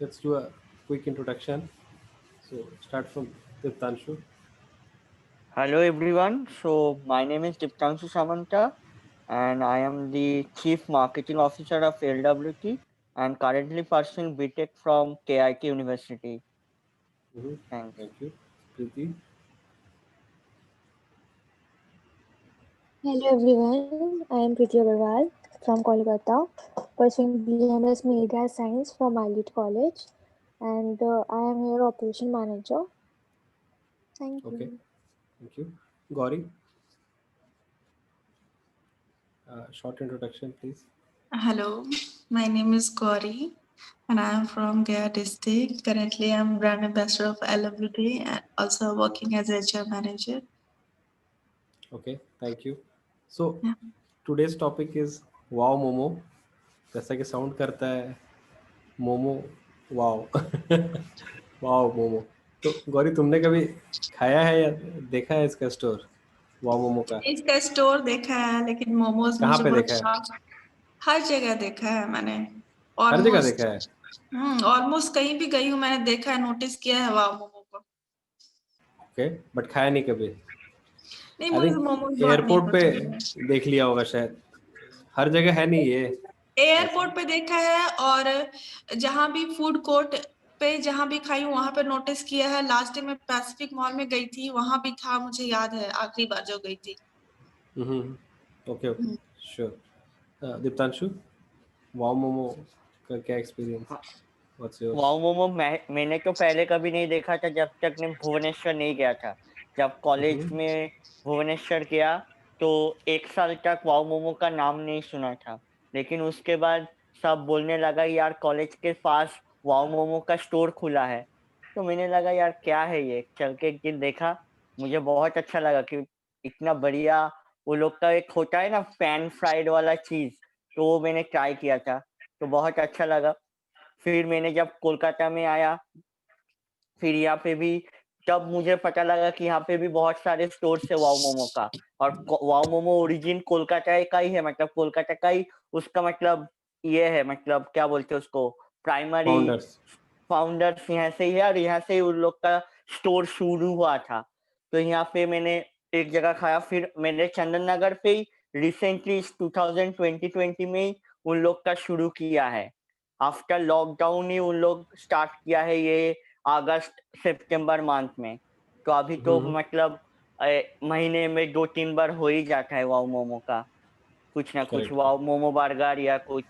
let's do a quick introduction. So start from Tirtanshu. Hello everyone. So my name is Diptanshu Samanta and I am the Chief Marketing Officer of LWT and currently pursuing BTech from KIT University. Thanks. Thank you. Preeti. Hello everyone, I am Preeti Agarwal from Kolkata, pursuing BMS Media Science from Elite College, and I am here Operation Manager. Thank Okay. you. Thank you. Gauri. Short introduction, please. Hello, my name is Gauri and I am from Gaya district. Currently, I am brand ambassador of LWT and also working as HR manager. Okay. Thank you. So Yeah. today's topic is wow momo. जैसा कि sound करता है momo wow wow momo. तो गौरी तुमने कभी खाया है या देखा है इसका स्टोर वाओ मोमो का? इसका स्टोर देखा है लेकिन मोमोज कहाँ मुझे पे बहुत देखा है? शौक. हर जगह देखा है मैंने. हर जगह ऑलमोस्ट देखा है. ऑलमोस्ट कहीं भी गई हूँ मैंने देखा है, नोटिस किया है वाह मोमो को. ओके, बट खाया नहीं कभी. नहीं, आई मुझे थिंक मोमोज बहुत नहीं एयरपोर्ट पे पसंद है. देख लिया होगा शायद. हर जगह है नहीं ये. एयरपोर्ट पे देखा है और जहाँ भी फूड कोर्ट पे जहाँ भी खाई हूँ वहां पे नोटिस किया है. लास्ट टाइम मैं पैसिफिक मॉल में गई थी, वहां भी था, मुझे याद है आखिरी बार जो गई थी. Okay okay, sure. Diptanshu, wow Momo का क्या experience? What's yours? Wow momo मैंने तो पहले कभी नहीं देखा था जब तक मैं भुवनेश्वर नहीं गया था. जब कॉलेज में भुवनेश्वर गया तो 1 साल तक वाओ मोमो का नाम नहीं सुना था. लेकिन उसके बाद सब बोलने लगा यार कॉलेज के पास वाओ मोमो का स्टोर खुला है. तो मैंने लगा यार क्या है ये, चल के एक दिन देखा. मुझे बहुत अच्छा लगा कि इतना बढ़िया वो लोग का एक होता है ना पैन फ्राइड वाला चीज, तो वो मैंने ट्राई किया था तो बहुत अच्छा लगा. फिर मैंने जब कोलकाता में आया फिर यहाँ पे भी तब मुझे पता लगा कि यहाँ पे भी बहुत सारे स्टोर है वाओ मोमो का. और वाओ मोमो ओरिजिन कोलकाता का ही है, मतलब कोलकाता का ही उसका मतलब ये है, मतलब क्या बोलते हैं उसको, प्राइमरी फाउंडर्स यहाँ से ही है और यहाँ से ही उन लोग का स्टोर शुरू हुआ था. तो यहाँ पे मैंने एक जगह खाया. फिर मैंने चंदन नगर पे ही रिसेंटली 2020 में ही उन लोग का शुरू किया है. आफ्टर लॉकडाउन ही उन लोग स्टार्ट किया है ये अगस्त सितंबर मंथ में. तो अभी तो मतलब महीने में 2-3 बार हो ही जाता है वाओ मोमो का कुछ ना कुछ, वाओ मोमो बर्गर या कुछ.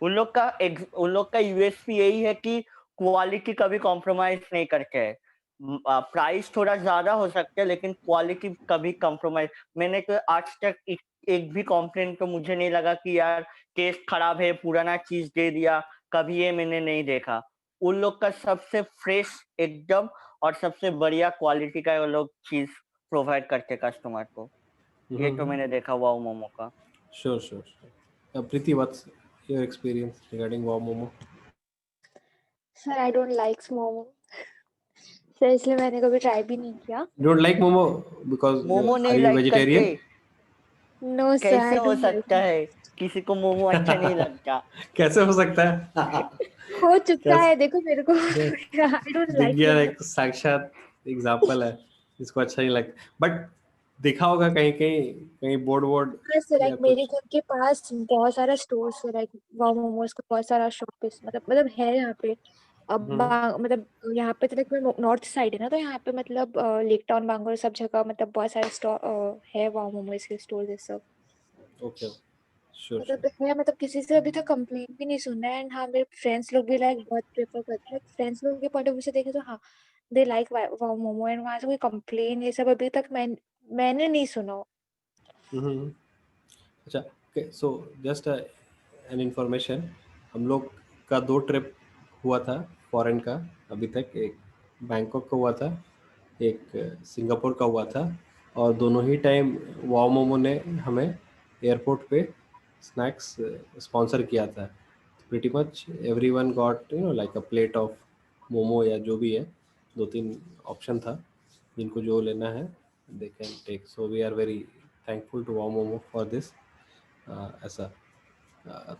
उन लोग का यूएसपी यही है कि क्वालिटी कभी कॉम्प्रोमाइज नहीं करते हैं. प्राइस थोड़ा ज्यादा हो सकता है लेकिन क्वालिटी कभी कॉम्प्रोमाइज. मैंने तो आज तक एक भी कंप्लेंट तो मुझे नहीं लगा कि यार टेस्ट खराब है, पुराना चीज दे दिया, कभी ये मैंने नहीं देखा. उन लोग का सबसे फ्रेश एकदम और सबसे बढ़िया क्वालिटी का वो लोग चीज प्रोवाइड करते कस्टमर को. ये तो मैंने देखा वाओ मोमो का. Sure sure sure. Preeti, what's your experience regarding Wow Momo? Sir, I don't like momo. Sir इसलिए मैंने कभी ट्राई भी नहीं किया. Don't like momo because momo are नहीं यू लाइक करते? वेजिटेरियन? नो सर, कैसे आई हो डोंट लाइक. सकता है? किसी को मोमो अच्छा नहीं लगता? कैसे हो सकता है? हो चुका कैसे? है, देखो मेरे को. आई डोंट दिख लाइक गया, मोमो. एक साक्षात एग्जाम्पल है इसको अच्छा नहीं लगता. बट देखा होगा कहीं कहीं कहीं बोर्ड वोर्ड सर या लाइक मेरे कुछ. घर के पास बहुत सारा स्टोर्स है, लाइक वाओ मोमोज का बहुत सारा शॉप मतलब है यहाँ पे. अब मतलब यहाँ पे तो लाइक मैं नॉर्थ साइड है ना, तो यहाँ पे मतलब लेक टाउन बांगोर सब जगह मतलब बहुत सारे स्टोर है वाओ मोमोज के स्टोर ये सब. ओके, श्योर मतलब श्योर. है, मतलब किसी से अभी तक कंप्लेंट भी नहीं सुना है. एंड हाँ, मेरे फ्रेंड्स लोग भी लाइक बहुत प्रेफर करते हैं. फ्रेंड्स लोग के पॉइंट ऑफ व्यू से देखे तो हाँ, they like wow momo. And वहाँ से कोई कंप्लेन ये सब अभी तक मैंने नहीं सुना. अच्छा, सो जस्ट एन इंफॉर्मेशन. हम लोग का 2 ट्रिप हुआ था फॉरेन का अभी तक. एक बैंकॉक का हुआ था, एक सिंगापुर का हुआ था. और दोनों ही टाइम वाओ मोमो ने हमें एयरपोर्ट पे स्नैक्स स्पॉन्सर किया था. Pretty much everyone got like a plate of momo या जो भी है. 2-3 ऑप्शन था, जिनको जो लेना है they can take. So we are very thankful to Wow Momo for this. ऐसा.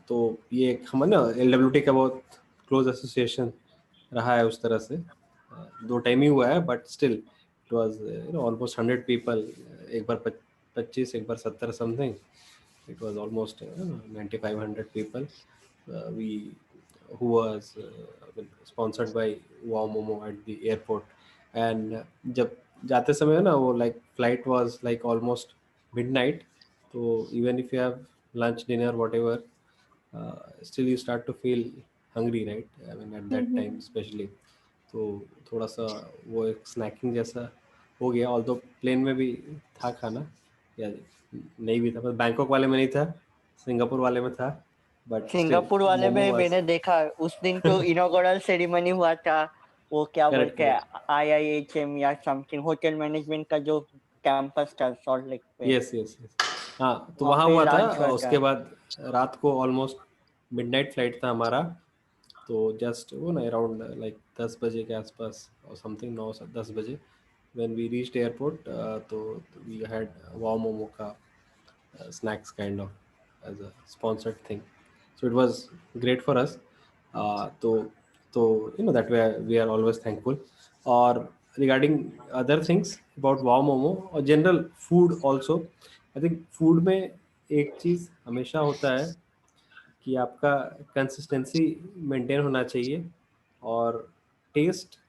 तो ये हम ना LWT का बहुत क्लोज एसोसिएशन रहा है उस तरह से। 2 टाइम ही हुआ है, but still it was almost 100 people, एक बार 25, एक बार 70 something. It was almost 9,500 people we who was sponsored by Wow Momo at the airport. And जब जाते समय ना वो like flight was like almost midnight, so even if you have lunch, dinner, whatever, still you start to feel hungry, right? I mean at that time especially. तो थोड़ा सा वो एक स्नैकिंग जैसा हो गया, ऑल्दो प्लेन में भी था खाना, या नहीं भी था, पर बैंकॉक वाले में नहीं था, सिंगापुर वाले में था, बट स्टिल सिंगापुर वाले मोमो में वाज मैंने देखा उस दिन तो इनॉग्रेशन सेरेमनी हुआ था, वो क्या करेक्ट बोलते करेक्ट। हैं IIHM या समथिंग होटल मैनेजमेंट का जो कैंपस था सॉल्ट लेक पे, यस यस यस, हाँ तो वहाँ वहाँ पे हुआ था। लॉन्च हुआ उसके था। बाद रात को ऑलमोस्ट मिडनाइट फ्लाइट था हमारा, तो जस्ट वो ना अराउंड लाइक 10 बजे के आसपास और समथिंग, 9-10 बजे when we reached airport, तो we had wow momo ka snacks kind of as a sponsored thing, so it was great for us. तो that we are always thankful. Or regarding other things about wow momo or general food also, I think food में एक चीज़ हमेशा होता है कि आपका consistency maintain होना चाहिए, और टेस्ट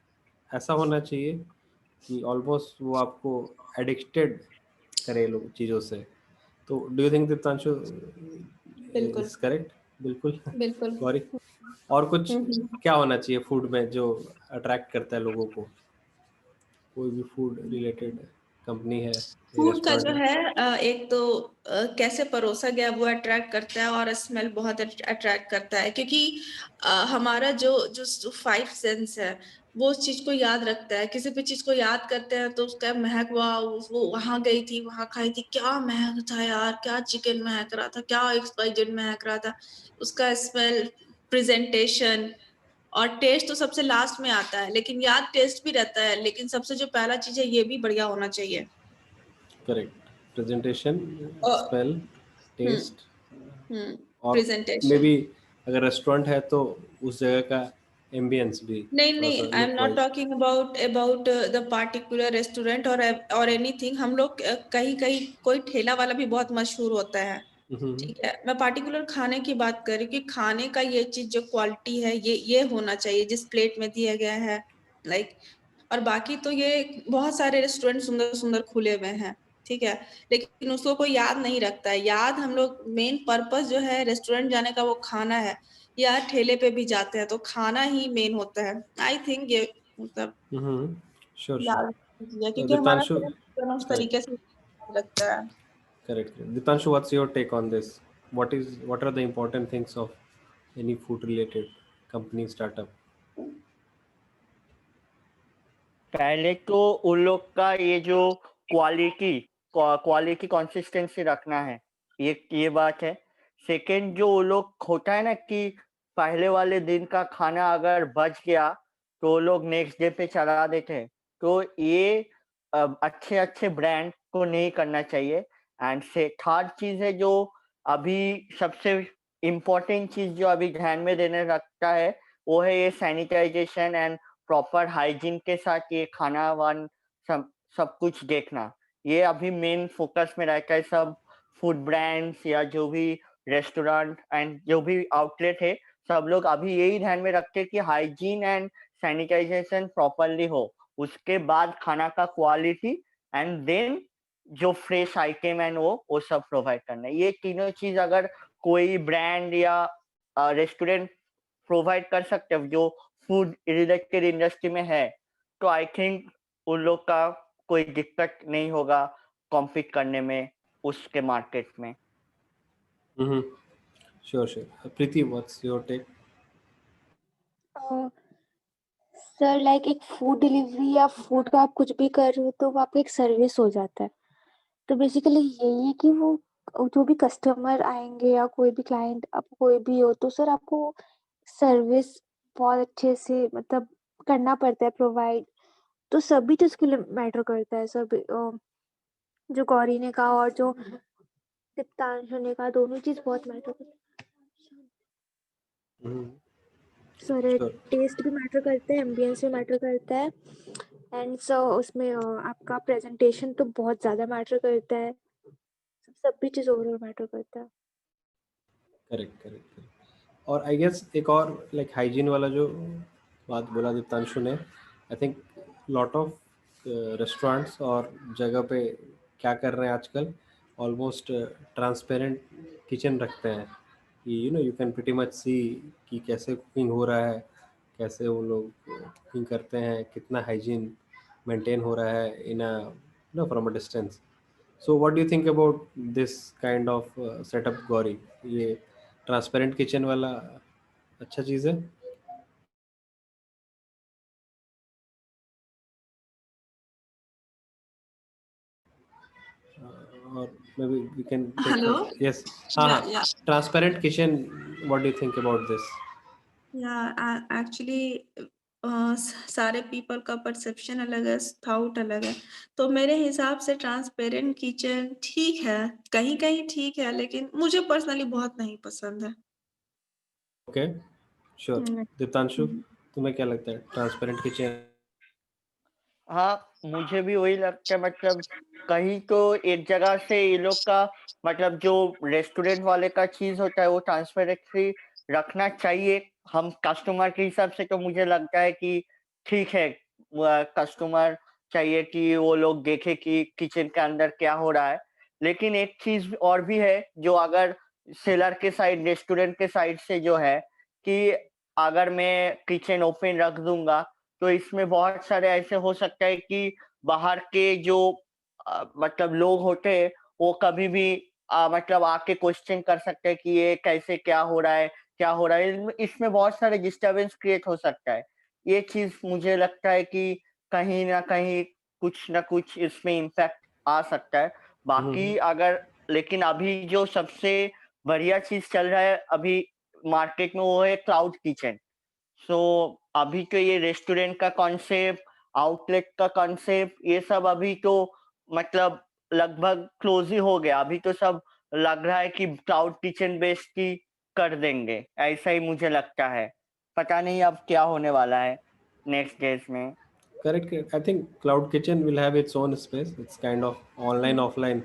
ऐसा होना चाहिए कि ऑलमोस्ट वो आपको एडिक्टेड करे लोग चीज़ों से। तो डू यू थिंक दीप्तांशु बिल्कुल इज करेक्ट? बिल्कुल। बिल्कुल। सॉरी। और कुछ हम्म। क्या होना चाहिए फूड में जो अट्रैक्ट करता है लोगों को? कोई भी फूड रिलेटेड कंपनी है, फूड का रेस्टोरेंट जो है? है एक तो कैसे परोसा गया वो अट्रैक्ट करता है, और स्मेल बहुत अट्रैक्ट करता है, क्योंकि हमारा जो जो 5 सेंस है वो उस चीज को याद रखता है। किसी भी चीज को याद करते हैं तो उसका महक, वो वहां गई थी, वहां खाई थी, क्या महक था यार, क्या चिकन महक रहा था, क्या XYZ महक रहा था, उसका स्मेल, प्रेजेंटेशन और टेस्ट तो सबसे लास्ट में आता है, लेकिन याद टेस्ट भी रहता है, लेकिन सबसे जो पहला चीज है ये भी बढ़िया होना चाहिए। करेक्ट। प्रेजेंटेशन, और स्मेल, टेस्ट, हम्म और मे प्रेजेंटेशन। बी अगर रेस्टोरेंट है तो उस जगह का एम्बियंस भी नहीं थोड़ा नहीं, सा I am look not wise. Talking about the particular restaurant और एनीथिंग। हम लोग कहीं कहीं कोई ठेला वाला भी बहुत मशहूर होता है, ठीक है, मैं पार्टिकुलर खाने की बात कर रही हूँ कि खाने का ये चीज जो क्वालिटी है ये होना चाहिए जिस प्लेट में दिया गया है, लाइक। और बाकी तो ये बहुत सारे रेस्टोरेंट सुंदर सुंदर खुले हुए हैं, ठीक है, लेकिन उसको कोई याद नहीं रखता है। याद हम लोग, मेन पर्पस जो है रेस्टोरेंट जाने का वो खाना है, या ठेले पे भी जाते हैं तो खाना ही मेन होता है। आई थिंक ये मतलब श्योर याद श्योर। रखिए, क्योंकि हमारा दीपांशु, सिर्फ उस करेक्ट तरीके से याद रखता है। Correct. Deepanshu, what's your take on this? what are the important things of any food related company startup? पहले तो उन लोग का ये जो क्वालिटी कंसिस्टेंसी रखना है, ये बात है। सेकंड, जो वो लोग होता है ना कि पहले वाले दिन का खाना अगर बच गया तो वो लोग नेक्स्ट डे पे चला देते हैं, तो ये अच्छे अच्छे ब्रांड को नहीं करना चाहिए। एंड से थर्ड चीज है जो अभी सबसे इम्पोर्टेंट चीज जो अभी ध्यान में देने रखता है, वो है ये सैनिटाइजेशन एंड प्रॉपर हाइजीन के साथ ये खाना वान सब सब कुछ देखना। ये अभी मेन फोकस में रहता है सब फूड ब्रांड्स या जो भी रेस्टोरेंट एंड जो भी आउटलेट है, सब लोग अभी यही ध्यान में रखते हैं कि हाइजीन एंड सैनिटाइजेशन प्रॉपरली हो, उसके बाद खाना का क्वालिटी, एंड देन जो फ्रेश आइटम एंड वो सब प्रोवाइड करना है। ये तीनों चीज अगर कोई ब्रांड या रेस्टोरेंट प्रोवाइड कर सकते हो जो फूड रिलेटेड इंडस्ट्री में है, तो आई थिंक उन लोग का कोई दिक्कत नहीं होगा कॉम्पीट करने में उसके मार्केट में। Sure sure. Preeti, what's your take? Sir like एक फूड डिलीवरी या फूड का आप कुछ भी कर रहे हो तो वो आपका एक सर्विस हो जाता है। तो बेसिकली यही है कि वो जो भी कस्टमर आएंगे या कोई भी क्लाइंट, आप कोई भी हो, तो सर आपको सर्विस बहुत अच्छे से मतलब करना पड़ता है प्रोवाइड। तो सभी चीज के लिए मैटर करता है सर। जो गौरी ने कहा और जो दीप्तांशु ने कहा, दोनों चीज बहुत मैटर करता है। Sir Sure. टेस्ट भी मैटर करता है, एम्बियंस भी मैटर करता है, एंड सो उसमें आपका प्रेजेंटेशन तो बहुत ज़्यादा मैटर करता है, सब भी चीज़ ओवरऑल मैटर करता है। करेक्ट। और आई गेस एक और लाइक हाइजीन वाला जो बात बोला दीप्तांशु ने, I think lot of restaurants और जगह पे क्या कर रहे हैं आजकल, ऑलमोस्ट ट्रांसपेरेंट किचन रखते हैं कि you can pretty much see कि कैसे कुकिंग हो रहा है, कैसे वो लोग कुकिंग करते हैं, कितना हाइजीन मेंटेन हो रहा है in from a distance. So what do you think about this kind of setup, Gauri? ये ट्रांसपेरेंट किचन वाला अच्छा चीज़ है? और maybe we can take Hello. yes. हाँ Yeah, हाँ, yeah, transparent kitchen, what do you think about this? yeah. Actually, सारे people का perception अलग है, थाउट अलग है। तो मेरे हिसाब से ट्रांसपेरेंट किचन ठीक है, कहीं कहीं ठीक है, लेकिन मुझे पर्सनली बहुत नहीं पसंद है। Okay, sure. हम्म, दीप्तांशु, तुम्हें क्या लगता है ट्रांसपेरेंट किचन? हाँ, मुझे भी वही लगता है, मतलब कहीं तो एक जगह से ये लोग का मतलब जो रेस्टोरेंट वाले का चीज होता है वो ट्रांसपेरेंसी रखना चाहिए। हम कस्टमर के हिसाब से तो मुझे लगता है कि ठीक है, कस्टमर चाहिए कि वो लोग देखे कि किचन के अंदर क्या हो रहा है। लेकिन एक चीज और भी है जो अगर सेलर के साइड, रेस्टोरेंट के साइड से जो है कि अगर मैं किचन ओपन रख दूंगा तो इसमें बहुत सारे ऐसे हो सकता है कि बाहर के जो मतलब लोग होते हैं वो कभी भी मतलब आके क्वेश्चन कर सकते हैं कि ये कैसे, क्या हो रहा है, क्या हो रहा है। इसमें बहुत सारे डिस्टरबेंस क्रिएट हो सकता है। ये चीज मुझे लगता है कि कहीं ना कहीं कुछ ना कुछ इसमें इम्पैक्ट आ सकता है। बाकी अगर, लेकिन अभी जो सबसे बढ़िया चीज चल रहा है अभी मार्केट में वो है क्लाउड किचन। सो अभी तो ये रेस्टोरेंट का कॉन्सेप्ट, आउटलेट का कॉन्सेप्ट, ये सब अभी तो मतलब लगभग क्लोज ही हो गया। अभी तो सब लग रहा है कि क्लाउड किचन बेस्ड ही कर देंगे, ऐसा ही मुझे लगता है। पता नहीं अब क्या होने वाला है नेक्स्ट डेज में। Correct. I think cloud kitchen will have its own space. It's kind of online offline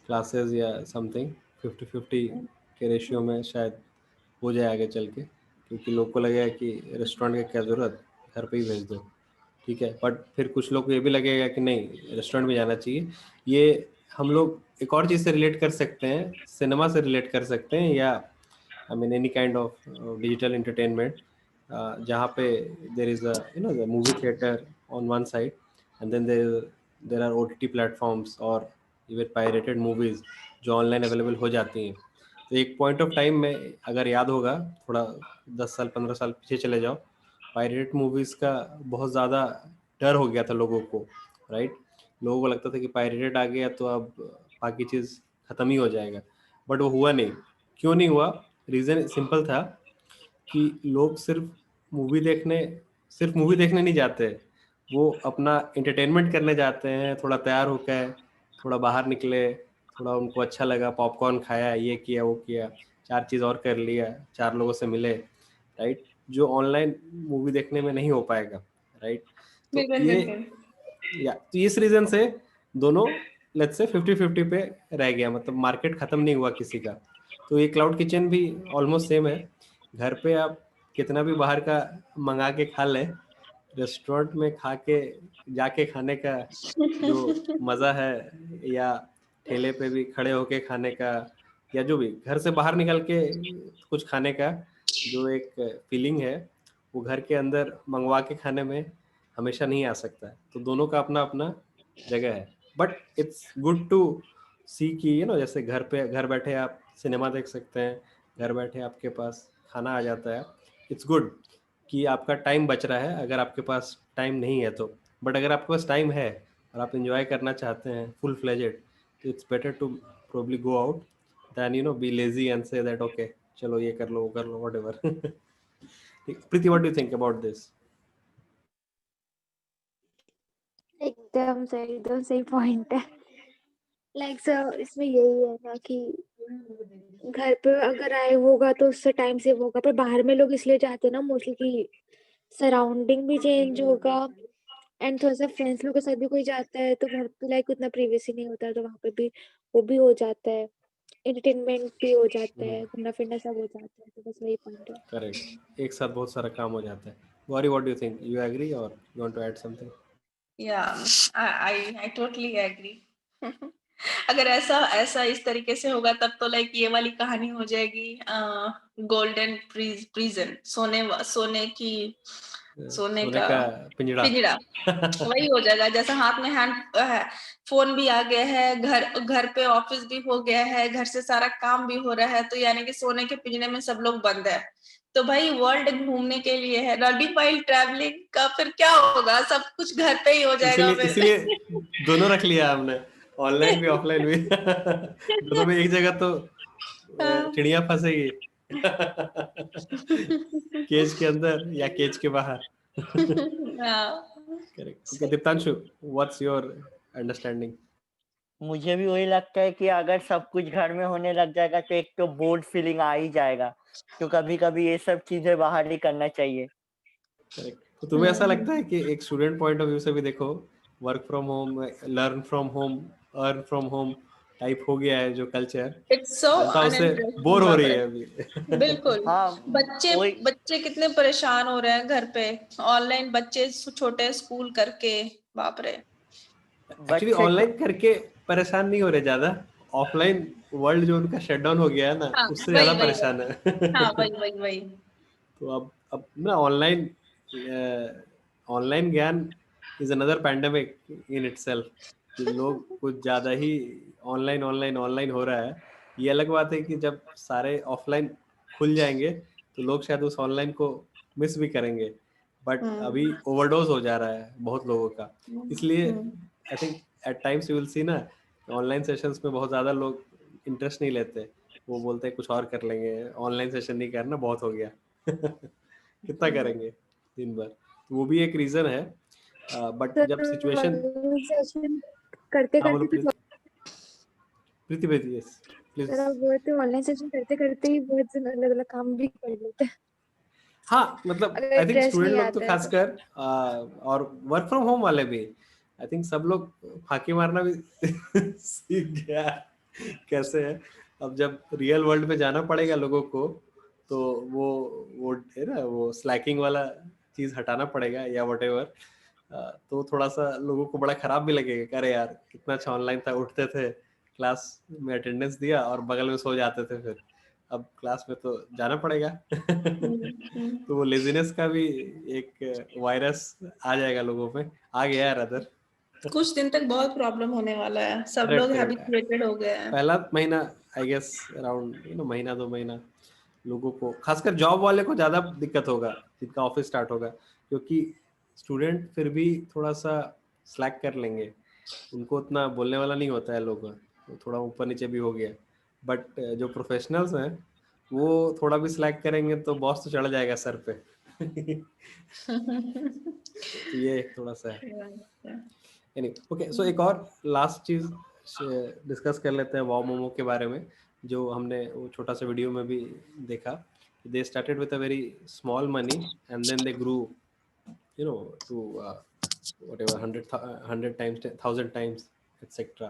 classes या समथिंग 50-50 के रेशियो में शायद हो जाए आगे चल के, क्योंकि लोग को लगेगा कि रेस्टोरेंट का क्या ज़रूरत, घर पे ही भेज दो, ठीक है। बट फिर कुछ लोग को ये भी लगेगा कि नहीं, रेस्टोरेंट में जाना चाहिए। ये हम लोग एक और चीज़ से रिलेट कर सकते हैं, सिनेमा से रिलेट कर सकते हैं, या I mean any kind of digital entertainment, जहाँ पे there is a the movie theatre on one side, and then there are OTT platforms और इवन पायरेटेड मूवीज़ जो ऑनलाइन अवेलेबल हो जाती हैं। तो एक पॉइंट ऑफ टाइम में, अगर याद होगा, थोड़ा 10 साल 15 साल पीछे चले जाओ, पायरेटेड मूवीज़ का बहुत ज़्यादा डर हो गया था लोगों को, राइट? लोगों को लगता था कि पायरेटेड आ गया तो अब बाकी चीज़ ख़त्म ही हो जाएगा, बट वो हुआ नहीं। क्यों नहीं हुआ? रीज़न सिंपल था कि लोग सिर्फ मूवी देखने नहीं जाते, वो अपना एंटरटेनमेंट करने जाते हैं। थोड़ा तैयार होकर थोड़ा बाहर निकले, थोड़ा उनको अच्छा लगा, पॉपकॉर्न खाया, ये किया वो किया, चार चीज़ और कर लिया, चार लोगों से मिले, राइट? जो ऑनलाइन मूवी देखने में नहीं हो पाएगा, राइट? तो बिल्कुल ये बिल्कुल। तो इस रीज़न से दोनों लेट्स से 50-50 पे रह गया, मतलब मार्केट ख़त्म नहीं हुआ किसी का। तो ये क्लाउड किचन भी ऑलमोस्ट सेम है। घर पे आप कितना भी बाहर का मंगा के खा लें, रेस्टोरेंट में खा के जाके खाने का जो मज़ा है, या ठेले पे भी खड़े होके खाने का, या जो भी घर से बाहर निकल के कुछ खाने का जो एक फीलिंग है, वो घर के अंदर मंगवा के खाने में हमेशा नहीं आ सकता है। तो दोनों का अपना अपना जगह है, बट इट्स गुड टू सी कि जैसे घर बैठे आप सिनेमा देख सकते हैं, घर बैठे आपके पास खाना आ जाता है। इट्स गुड कि आपका टाइम बच रहा है, अगर आपके पास टाइम नहीं है तो। बट अगर आपके पास टाइम है और आप इंजॉय करना चाहते हैं फुल फ्लेजेड, तो it's better to probably go out than be lazy and say that okay चलो ये कर लो वो कर लो whatever. Preeti, what do you think about this? एकदम सही पॉइंट है। लाइक सर इसमें यही है ना कि घर पे अगर आए होगा तो उससे टाइम सेव होगा, पर बाहर में लोग इसलिए जाते हैं ना मोस्टली कि सराउंडिंग भी चेंज होगा एंड थोड़ा सा फ्रेंड्स लोग के साथ भी कोई जाता है तो घर पे लाइक उतना प्रिवेसी नहीं होता है, तो वहाँ पे भी वो भी हो जाता है, एंटरटेनमेंट भी हो जाता है, घूमना फिरना सब हो जाता है, तो बस वही पॉइंट है। करेक्ट, एक साथ बहुत सारा काम हो जाता है। Gauri, what do you think? You agree और you want to add something? Yeah, I totally agree. अगर ऐसा ऐसा इस तरीके से होगा तब तो लाइक ये वाली कहानी हो जाएगी, गोल्डन प्रिजन, सोने सोने का का पिंजड़ा। पिंजड़ा, वही हो जाएगा। जैसा हाथ में फोन भी आ गया है, घर पे ऑफिस भी हो गया है, घर से सारा काम भी हो रहा है, तो यानी कि सोने के पिंजरे में सब लोग बंद है। तो भाई वर्ल्ड घूमने के लिए है, रनिंग वाइल ट्रैवलिंग का फिर क्या होगा, सब कुछ घर पे ही हो जाएगा फिर। इसीलिए दोनों रख लिया हमने, ऑनलाइन भी ऑफलाइन भी। दोनों में एक जगह तो चिड़िया फंसेगी। केज के अंदर या केज के बाहर। Correct. Okay Diptanshu, what's your understanding? मुझे भी वही लगता है कि अगर सब कुछ घर में होने लग जाएगा तो एक तो बोर्ड फीलिंग आ ही जाएगा, तो कभी कभी ये सब चीजें बाहर ही करना चाहिए। करेक्ट। तो तुम्हें ऐसा लगता है कि एक स्टूडेंट पॉइंट ऑफ व्यू से भी देखो, work from home, learn from home, earn from home type हो गया है जो कल्चर, इट्स सो जनता उससे अनइंटरेस्टिंग, बोर हो बाप रही रे। है अभी। बिल्कुल। हाँ, बच्चे वही बच्चे कितने परेशान हो रहे हैं घर पे, ऑनलाइन बच्चे छोटे स्कूल करके, बाप रे। एक्चुअली बच्चे ऑनलाइन करके परेशान नहीं हो रहे ज्यादा, ऑफलाइन वर्ल्ड जो उनका शटडाउन हो गया है ना, हाँ उससे वही ज्यादा वही वही, परेशान हाँ है। वही वही वही। तो अब ना ऑनलाइन, ऑनलाइन ज्ञान is another pandemic in itself, कि लोग कुछ ज़्यादा ही ऑनलाइन ऑनलाइन ऑनलाइन हो रहा है। ये अलग बात है कि जब सारे ऑफलाइन खुल जाएंगे तो लोग शायद उस ऑनलाइन को मिस भी करेंगे, बट अभी ओवरडोज हो जा रहा है बहुत लोगों का। इसलिए I think at times you will see ना, ऑनलाइन सेशंस में बहुत ज़्यादा लोग इंटरेस्ट नहीं लेते, वो बोलते हैं कुछ और कर लेंगे, ऑनलाइन सेशन नहीं करना, बहुत हो गया। कितना करेंगे दिन भर, तो वो भी एक रीजन है। बट जब सिचुएशन, सेशन करते हाँ बोलो करते प्रीति, प्रीति प्रीति, यस प्लीज। ऑनलाइन सेशन करते करते ही बहुत से अलग अलग काम भी कर लेते हैं हाँ मतलब अगर आई थिंक इंटरेस्ट स्टूडेंट नहीं लोग तो आता है तो। खासकर, और वर्क फ्रॉम होम वाले भी, आई थिंक सब लोग फांकी मारना भी सीख गया कैसे है। अब जब रियल वर्ल्ड में जाना पड़ेगा लोगों को, तो वो है ना, वो स्लैकिंग वाला चीज हटाना पड़ेगा या व्हाटएवर। तो थोड़ा सा लोगों को बड़ा खराब भी लगेगा कि अरे यार कितना अच्छा ऑनलाइन था, उठते थे क्लास में अटेंडेंस दिया और बगल में सो जाते थे, फिर अब क्लास में तो जाना पड़ेगा। तो वो लेजीनेस का भी एक वायरस आ जाएगा लोगों में, आ गया है रादर। कुछ दिन तक बहुत प्रॉब्लम होने वाला है, सब करेक्ट लोग करेक्ट। हैबिचुएटेड हो गए हैं। पहला महीना आई गेस अराउंड महीना 2 महीना लोगों को, खासकर जॉब वाले को ज्यादा दिक्कत होगा जिनका ऑफिस स्टार्ट होगा, क्योंकि स्टूडेंट फिर भी थोड़ा सा स्लैक कर लेंगे, उनको उतना बोलने वाला नहीं होता है लोग, तो थोड़ा ऊपर नीचे भी हो गया। बट जो प्रोफेशनल्स हैं वो थोड़ा भी स्लैक करेंगे तो बॉस तो चढ़ जाएगा सर पे। तो ये थोड़ा सा है। ओके, सो एक और लास्ट चीज डिस्कस कर लेते हैं वाओ मोमो के बारे में, जो हमने वो छोटा सा वीडियो में भी देखा। They started with a very small money and then they grew to whatever 100 times 1000 times etc.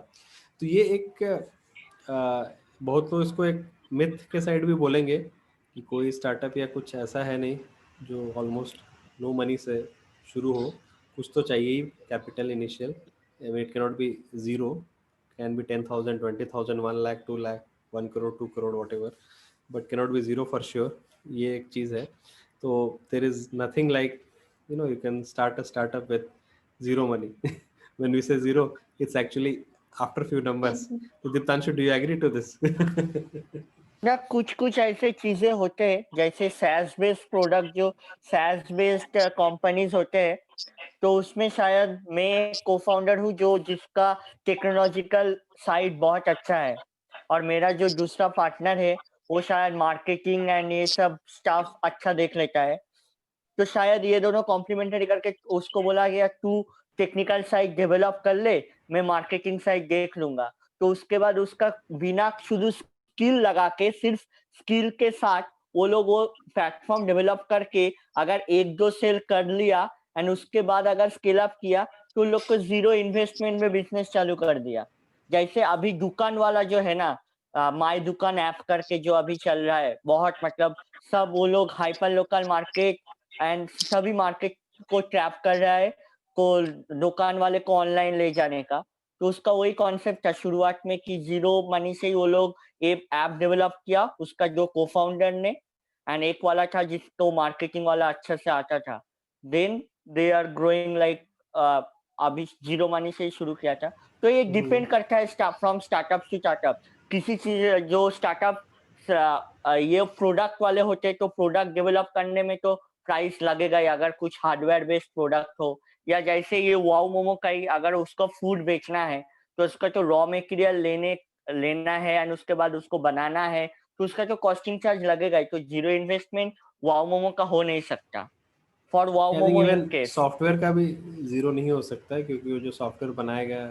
तो ये एक बहुत लोग इसको एक मिथ के साइड भी बोलेंगे कि कोई स्टार्टअप या कुछ ऐसा है नहीं जो ऑलमोस्ट नो मनी से शुरू हो, कुछ तो चाहिए ही capital initial. It cannot be zero, can be 10,000 20,000 1 lakh 2 lakh 1 crore 2 crore whatever, but cannot be zero for sure. ये एक चीज़ है। तो there is nothing like you can start a startup with zero money. When we say zero, it's actually after few numbers. So Diptanshu, do you agree to this? ना कुछ कुछ ऐसे चीजें होते हैं जैसे सैस बेस्ड प्रोडक्ट, जो cess based companies होते हैं, तो उसमें शायद मैं को फाउंडर हूँ जो जिसका टेक्नोलॉजिकल साइड बहुत अच्छा है, और मेरा जो दूसरा पार्टनर है वो शायद मार्केटिंग एंड ये सब स्टाफ अच्छा देख लेता है। तो शायद ये दोनों कॉम्प्लीमेंटरी करके उसको बोला गया तू टेक्निकल साइड डेवलप कर ले, मैं मार्केटिंग साइड देख लूंगा। तो उसके बाद उसका बिना शुद्ध स्किल लगा के, सिर्फ स्किल के साथ वो लोग वो प्लेटफॉर्म डेवलप करके अगर 1-2 सेल कर लिया एंड उसके बाद अगर स्केल अप किया, तो उन लोग को जीरो इन्वेस्टमेंट में बिजनेस चालू कर दिया। जैसे अभी दुकान वाला जो है ना, माय दुकान ऐप करके जो अभी चल रहा है, बहुत मतलब सब वो लोग हाइपर लोकल मार्केट एंड सभी मार्केट को ट्रैप कर रहा है, को दुकान वाले को ऑनलाइन ले जाने का। तो उसका वही कॉन्सेप्ट था शुरुआत में कि जीरो मनी से ही वो लोग एक ऐप डेवलप किया, उसका जो को-फाउंडर ने, एंड एक वाला था जिसको मार्केटिंग वाला अच्छे से आता था। Then they are growing like अभी जीरो मनी से ही शुरू किया था। तो ये डिपेंड करता है फ्रॉम स्टार्टअप टू स्टार्टअप। किसी चीज जो स्टार्टअप ये प्रोडक्ट वाले होते हैं, तो प्रोडक्ट डेवलप करने में तो प्राइस लगेगा ही, अगर कुछ हार्डवेयर बेस्ड प्रोडक्ट हो, या जैसे ये वाओ मोमो का ही अगर उसको फूड बेचना है, तो उसका तो रॉ मटेरियल लेना है एंड उसके बाद उसको बनाना है, तो उसका तो कॉस्टिंग चार्ज लगेगा ही। तो जीरो इन्वेस्टमेंट वाओ मोमो का हो नहीं सकता for wow I think momo in even case. Software का भी जीरो नहीं हो सकता है, क्योंकि वो जो सॉफ्टवेयर बनाएगा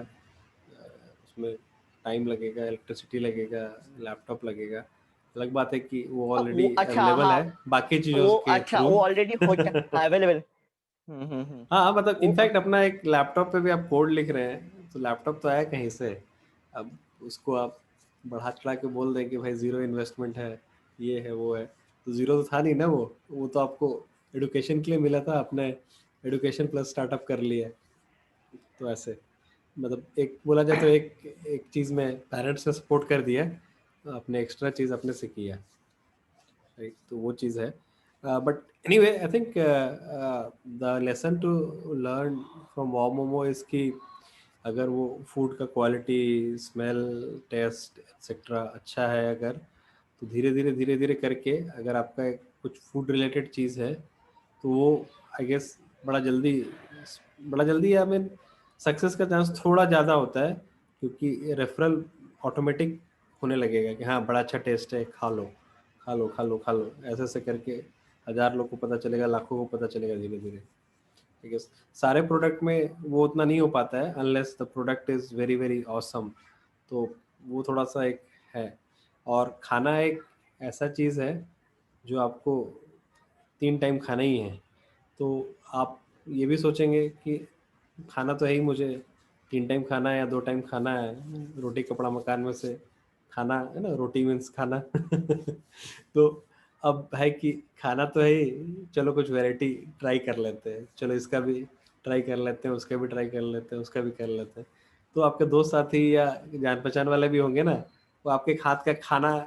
उसमें टाइम लगेगा, इलेक्ट्रिसिटी लगेगा, लैपटॉप लगेगा। अलग बात है कि वो ऑलरेडी वो अच्छा, अवेलेबल हाँ, है बाकी चीज़ों वो के अच्छा, थ्रू। वो ऑलरेडी होता हाँ, अवेलेबल। हाँ, मतलब वो इनफैक्ट अपना एक लैपटॉप पे भी आप कोड लिख रहे हैं, तो लैपटॉप तो आया कहीं से। अब उसको आप बढ़ा चढ़ा के बोल दें कि भाई ज़ीरो इन्वेस्टमेंट है, ये है वो है, तो ज़ीरो तो था नहीं ना। वो तो आपको एडुकेशन के लिए मिला था, आपने एडुकेशन प्लस स्टार्टअप कर लिया। तो ऐसे मतलब एक बोला जाए तो एक एक चीज़ में पेरेंट्स ने सपोर्ट कर दिया, अपने एक्स्ट्रा चीज़ अपने से किया, राइट? तो वो चीज़ है। But anyway I think the lesson to learn from Wow Momo is कि अगर वो फूड का क्वालिटी, स्मेल, टेस्ट एक्सेट्रा अच्छा है अगर, तो धीरे धीरे करके अगर आपका एक कुछ फूड रिलेटेड चीज़ है, तो वो आई गेस बड़ा जल्दी आई मीन सक्सेस का चांस थोड़ा ज़्यादा होता है, क्योंकि रेफरल ऑटोमेटिक होने लगेगा कि हाँ बड़ा अच्छा टेस्ट है, खा लो खा लो खा लो खा लो, ऐसे ऐसे करके 1000 लोग को पता चलेगा, लाखों को पता चलेगा धीरे धीरे। ठीक है, सारे प्रोडक्ट में वो उतना नहीं हो पाता है unless the product is very very awesome. तो वो थोड़ा सा एक है। और खाना एक ऐसा चीज़ है जो आपको 3 टाइम खाना ही है, तो आप ये भी सोचेंगे कि खाना तो है ही मुझे, 3 टाइम खाना है या 2 टाइम खाना है, रोटी कपड़ा मकान में से खाना है ना, रोटी मीन्स खाना। तो अब है कि खाना तो है ही, चलो कुछ वैरायटी ट्राई कर लेते हैं, चलो इसका भी ट्राई कर लेते हैं, उसका भी ट्राई कर लेते हैं, उसका भी कर लेते हैं। तो आपके दोस्त साथी या जान पहचान वाले भी होंगे ना, वो आपके हाथ का खाना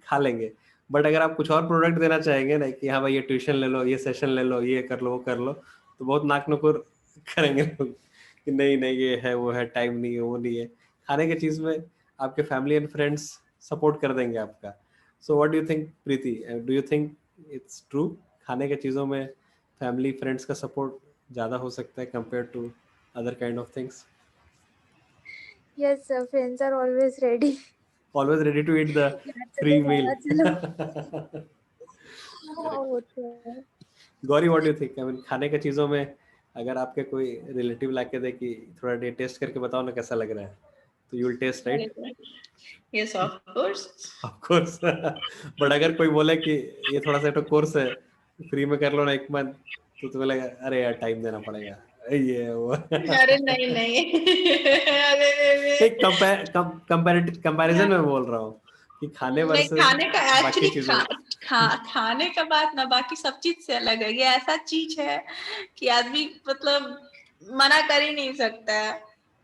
खा लेंगे। बट अगर आप कुछ और प्रोडक्ट देना चाहेंगे ना कि हाँ भाई ये ट्यूशन ले लो, ये सेशन ले लो, ये कर लो, वो कर लो, तो बहुत नाक नुकुर करेंगे लोग कि नहीं नहीं ये है वो है, टाइम नहीं है वो नहीं है। खाने की चीज़ में आपके फैमिली एंड फ्रेंड्स सपोर्ट कर देंगे आपका। So what do you think Preeti, do you think it's true खाने की चीज़ों में फैमिली फ्रेंड्स का सपोर्ट ज़्यादा हो सकता है compare to other kind of things? Yes, sir, friends are always ready. Always ready to eat the यार free चलो meal. बाहर चलो। हाँ, Correct. वो तो है। Gauri what do you think, I mean खाने की चीज़ों में अगर आपके कोई रिलेटिव ला के दे कि थोड़ा डे टेस्ट करके बताओ ना कैसा लग रहा है, तो you will taste, right? Yes, of course. Of course. But अगर कोई बोले कि ये थोड़ा सा तो कोर्स है, फ्री में कर लो ना 1 मंथ, तो तुम्हें लगा अरे यार टाइम देना पड़ेगा, ये है, वो अरे नहीं नहीं। अरे एक कंपैरिजन में बोल रहा हूँ कि खाने नहीं, वर्सेस खाने का बाकी एक्चुअली चीजों। खाने का बात ना बाकी सब चीज से अलग है। ये ऐसा चीज है कि आदमी मतलब मना कर ही नहीं सकता है।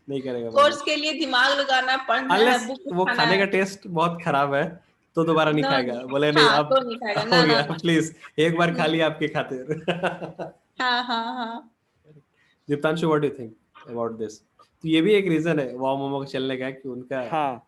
नहीं करेगा कोर्स के लिए दिमाग लगाना, पढ़ना है, अनलेस बुक वो उठाना खाने है। का टेस्ट बहुत खराब है, तो दोबारा नहीं नो खाएगा, नो, बोले नहीं हाँ अब तो नहीं खाएगा, हो ना ना गया, ना। प्लीज एक बार खा लिया आपकी खातिर। हाँ हाँ हाँ। Diptanshu what do you think about this? तो ये भी एक रीजन है वाओ मोमो के चलने का कि उनका हाँ,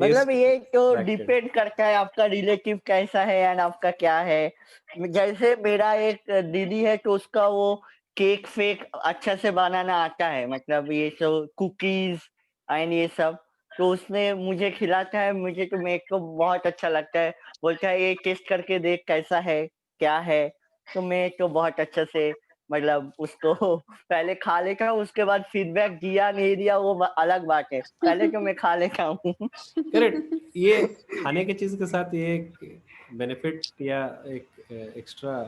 मतलब टेस्ट ये तो अट्रैक्टेड। डिपेंड करता है आपका रिलेटिव कैसा है एंड आपका क्या है। जैसे मेरा एक दीदी है, तो उसका वो केक फेक अच्छा से बनाना आता है, मतलब ये सब कुकीज एंड ये सब। तो उसने मुझे खिलाता है, मुझे तो मेरे को बहुत अच्छा लगता है। बोलता है ये टेस्ट करके देख कैसा है, क्या है। तो मैं तो बहुत अच्छे से मतलब उसको पहले खा लेता हूँ, उसके बाद फीडबैक दिया नहीं दिया वो अलग बात है, पहले तो मैं खा लेता हूँ। करेक्ट, ये खाने की चीज के साथ ये एक बेनिफिट या एक एक्स्ट्रा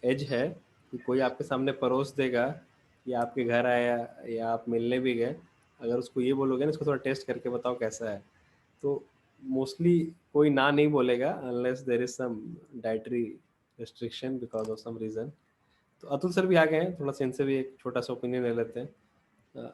एज है कि कोई आपके सामने परोस देगा या आपके घर आया या आप मिलने भी गए, अगर उसको ये बोलोगे ना इसको थोड़ा टेस्ट करके बताओ कैसा है, तो मोस्टली कोई ना नहीं बोलेगा unless there is some dietary restriction because of some reason. तो अतुल सर भी आ गए हैं, थोड़ा सा इनसे भी एक छोटा सा ओपिनियन ले लेते हैं।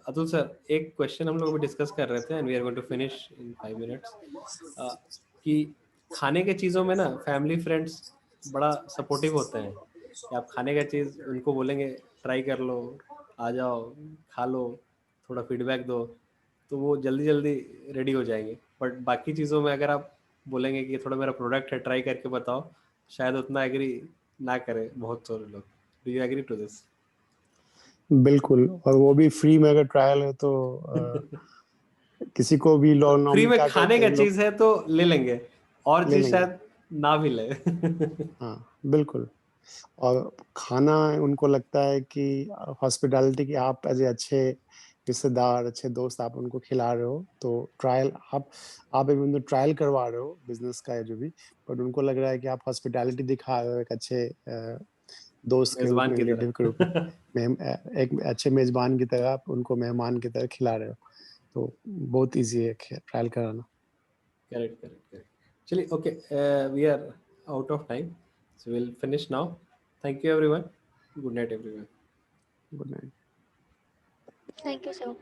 अतुल सर, एक क्वेश्चन हम लोग अभी डिस्कस कर रहे थे and we are going to finish in 5 minutes कि खाने के चीज़ों में ना फैमिली फ्रेंड्स बड़ा सपोर्टिव होते हैं कि आप खाने का चीज़ उनको बोलेंगे ट्राई कर लो, आ जाओ खा लो, थोड़ा फीडबैक दो, तो वो जल्दी जल्दी रेडी हो जाएंगे। बट बाकी चीज़ों में अगर आप बोलेंगे कि थोड़ा मेरा प्रोडक्ट है ट्राई करके बताओ, शायद उतना एग्री ना करें बहुत सारे लोग। Do you agree to this? बिल्कुल, और वो भी फ्री में अगर ट्रायल है तो किसी को भी लोग फ्री नॉर्मली में क्या खाने करते का हैं लोग, चीज है तो ले लेंगे, और ले चीज लेंगे। शायद ना भी ले। हाँ, बिल्कुल। और खाना उनको लगता है कि हॉस्पिटैलिटी कि आप एज़ ए अच्छे रिश्तेदार, अच्छे दोस्त आप उनको खिला रहे हो, तो ट्रायल आप इवन दो ट्रायल करवा रहे हो बिज़नेस का या जो भी, बट उनको लग रहा है कि आप हॉस्पिटैलिटी दिखा रहे हो एक अच्छे दोस्त के रूप मेजबान में, की रिलेटिव के रूप में। तरह। एक अच्छे मेज़बान की तरह आप उनको मेहमान की तरह खिला रहे हो, तो बहुत ईज़ी है ट्रायल कराना। Correct correct correct. चलिए, okay, we are out of time, so will finish now. Thank you everyone, good night everyone. Good night. Thank you sir.